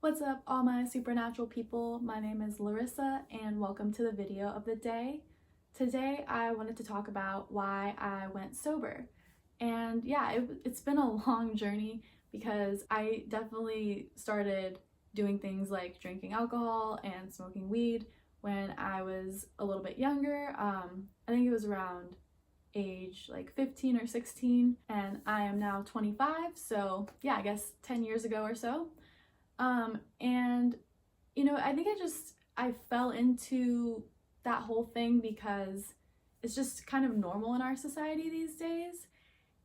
What's up, all my supernatural people? My name is Larissa, and welcome to the video of the day. Today, I wanted to talk about why I went sober. And yeah, it's been a long journey because I definitely started doing things like drinking alcohol and smoking weed when I was a little bit younger. I think it was around age like 15 or 16, and I am now 25, so yeah, I guess 10 years ago or so. And I think I fell into that whole thing because it's just kind of normal in our society these days.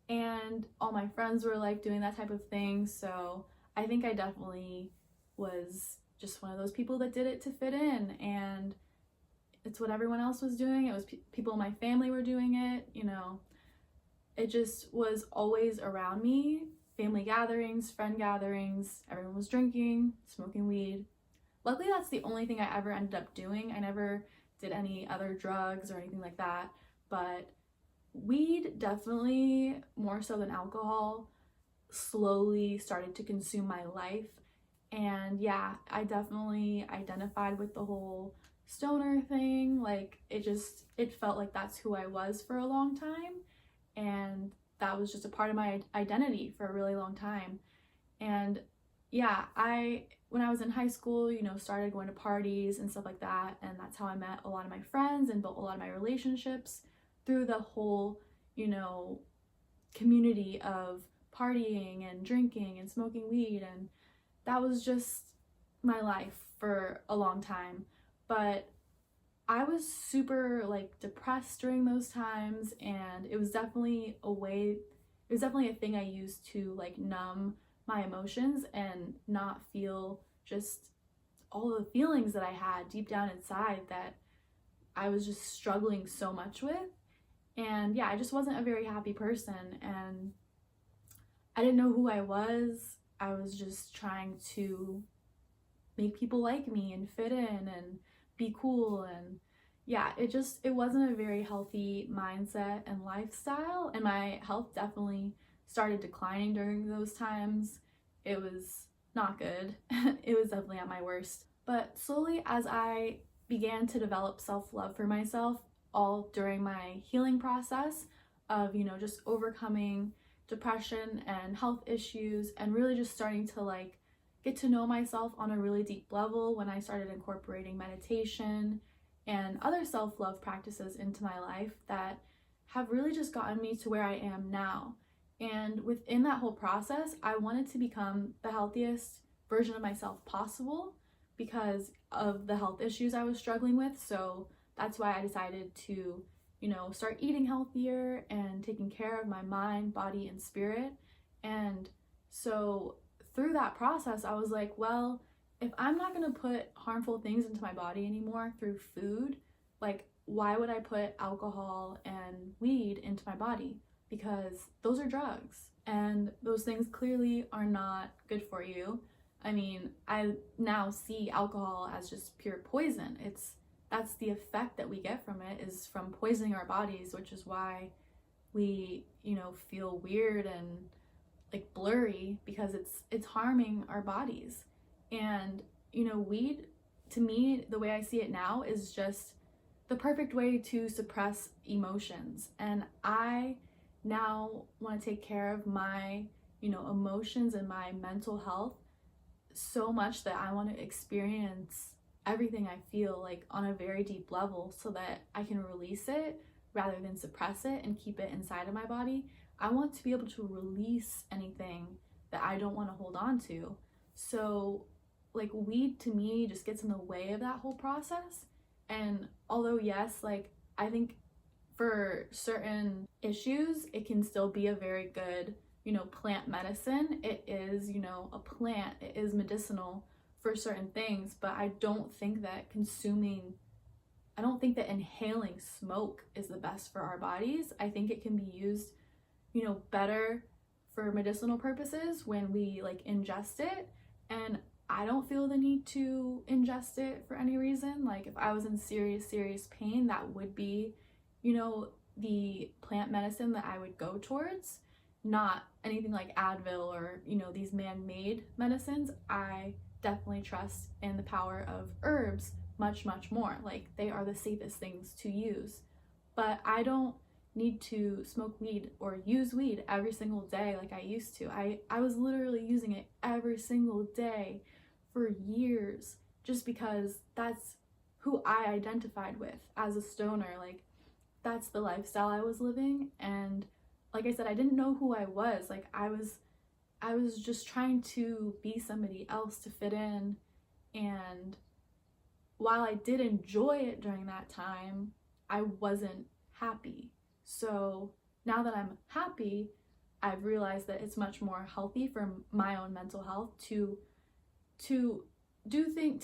And all my friends were like doing that type of thing. So I think I definitely was just one of those people that did it to fit in. And it's what everyone else was doing. It was people in my family were doing it. It just was always around me. Family gatherings, friend gatherings, everyone was drinking, smoking weed. Luckily, that's the only thing I ever ended up doing. I never did any other drugs or anything like that, but weed, definitely more so than alcohol, slowly started to consume my life. And yeah, I definitely identified with the whole stoner thing. Like, it felt like that's who I was for a long time, and that was just a part of my identity for a really long time. And yeah, when I was in high school, started going to parties and stuff like that, and that's how I met a lot of my friends and built a lot of my relationships through the whole, you know, community of partying and drinking and smoking weed. And that was just my life for a long time. But I was super like depressed during those times, and it was definitely a thing I used to like numb my emotions and not feel just all the feelings that I had deep down inside that I was just struggling so much with. And yeah, I just wasn't a very happy person, and I didn't know who I was. I was just trying to make people like me and fit in and be cool. And yeah, it wasn't a very healthy mindset and lifestyle, and my health definitely started declining during those times. It was not good. It was definitely at my worst. But slowly, as I began to develop self-love for myself, all during my healing process of just overcoming depression and health issues, and really just starting to like get to know myself on a really deep level, when I started incorporating meditation and other self-love practices into my life that have really just gotten me to where I am now. And within that whole process, I wanted to become the healthiest version of myself possible because of the health issues I was struggling with. So that's why I decided to, start eating healthier and taking care of my mind, body, and spirit. And so through that process, I was like, well, if I'm not going to put harmful things into my body anymore through food, like, why would I put alcohol and weed into my body? Because those are drugs, and those things clearly are not good for you. I mean, I now see alcohol as just pure poison. That's the effect that we get from it, is from poisoning our bodies, which is why we, feel weird and like blurry, because it's harming our bodies. And weed, to me, the way I see it now, is just the perfect way to suppress emotions. And I now want to take care of my emotions and my mental health so much that I want to experience everything I feel like on a very deep level, so that I can release it rather than suppress it and keep it inside of my body. I want to be able to release anything that I don't want to hold on to. So, like, weed to me just gets in the way of that whole process. And although, yes, like, I think for certain issues, it can still be a very good, plant medicine. It is, a plant, it is medicinal for certain things, but I don't think that inhaling smoke is the best for our bodies. I think it can be used, better for medicinal purposes when we like ingest it. And I don't feel the need to ingest it for any reason. Like, if I was in serious pain, that would be, the plant medicine that I would go towards, not anything like Advil or, these man-made medicines. I definitely trust in the power of herbs much, much more. Like, they are the safest things to use. But I don't need to smoke weed or use weed every single day like I used to. I was literally using it every single day for years just because that's who I identified with as a stoner. Like, that's the lifestyle I was living. And like I said, I didn't know who I was. Like, I was just trying to be somebody else to fit in. And while I did enjoy it during that time, I wasn't happy. So now that I'm happy, I've realized that it's much more healthy for my own mental health to to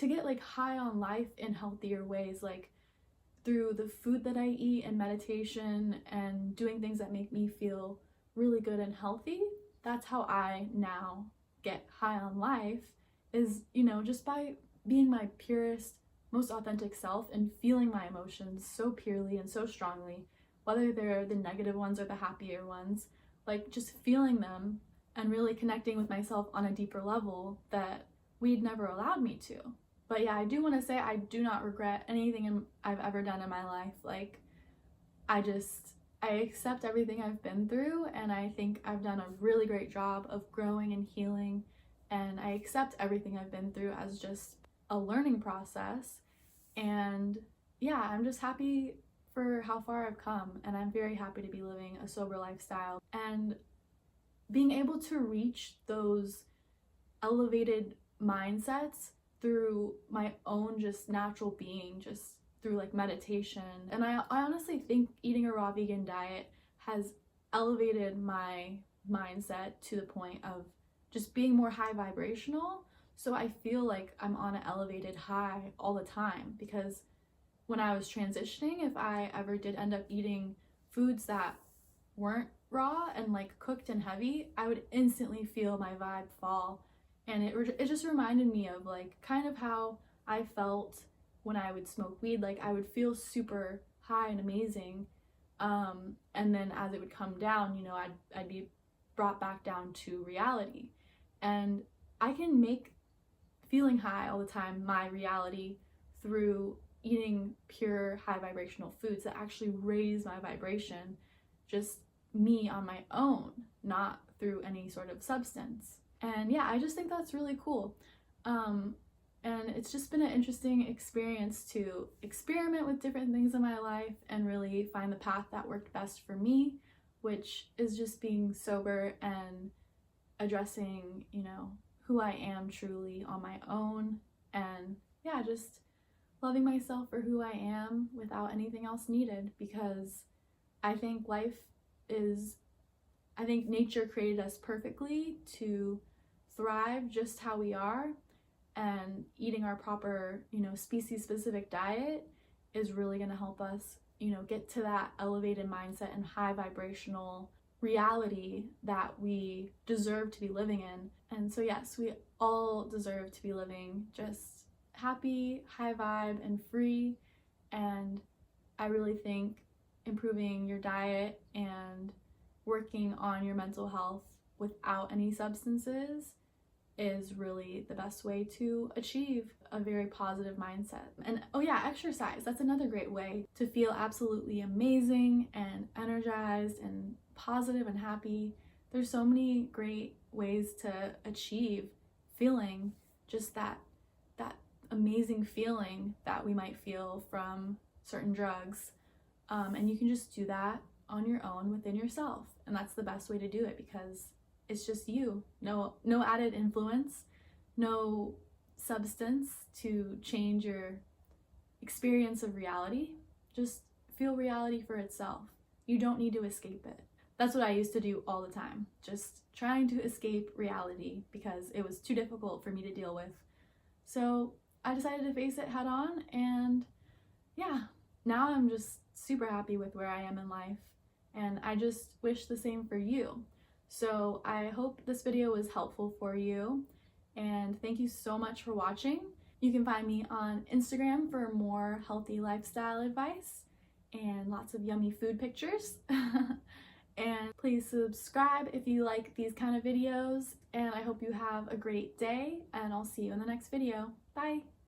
get like high on life in healthier ways, like through the food that I eat and meditation and doing things that make me feel really good and healthy. That's how I now get high on life, is, just by being my purest, most authentic self and feeling my emotions so purely and so strongly, whether they're the negative ones or the happier ones, like just feeling them and really connecting with myself on a deeper level that we'd never allowed me to. But yeah, I do want to say I do not regret anything I've ever done in my life. Like, I accept everything I've been through, and I think I've done a really great job of growing and healing, and I accept everything I've been through as just a learning process. And yeah, I'm just happy for how far I've come, and I'm very happy to be living a sober lifestyle and being able to reach those elevated mindsets through my own just natural being, just through like meditation. And I honestly think eating a raw vegan diet has elevated my mindset to the point of just being more high vibrational. So I feel like I'm on an elevated high all the time, because when I was transitioning, if I ever did end up eating foods that weren't raw and like cooked and heavy, I would instantly feel my vibe fall. And it just reminded me of like kind of how I felt when I would smoke weed. Like, I would feel super high and amazing, and then as it would come down, I'd be brought back down to reality. And I can make feeling high all the time my reality through eating pure high vibrational foods that actually raise my vibration, just me on my own, not through any sort of substance. And yeah, I just think that's really cool. And it's just been an interesting experience to experiment with different things in my life and really find the path that worked best for me, which is just being sober and addressing, who I am truly on my own. And yeah, just loving myself for who I am without anything else needed, because I think nature created us perfectly to thrive just how we are, and eating our proper, species specific diet is really going to help us, get to that elevated mindset and high vibrational reality that we deserve to be living in. And so yes, we all deserve to be living just happy, high vibe, and free. And I really think improving your diet and working on your mental health without any substances is really the best way to achieve a very positive mindset. And oh yeah, exercise. That's another great way to feel absolutely amazing and energized and positive and happy. There's so many great ways to achieve feeling just that amazing feeling that we might feel from certain drugs. And you can just do that on your own within yourself. And that's the best way to do it, because it's just you. No added influence, no substance to change your experience of reality. Just feel reality for itself. You don't need to escape it. That's what I used to do all the time, just trying to escape reality because it was too difficult for me to deal with. So I decided to face it head on, and yeah, now I'm just super happy with where I am in life, and I just wish the same for you. So I hope this video was helpful for you, and thank you so much for watching. You can find me on Instagram for more healthy lifestyle advice and lots of yummy food pictures. And please subscribe if you like these kind of videos, and I hope you have a great day, and I'll see you in the next video. Bye!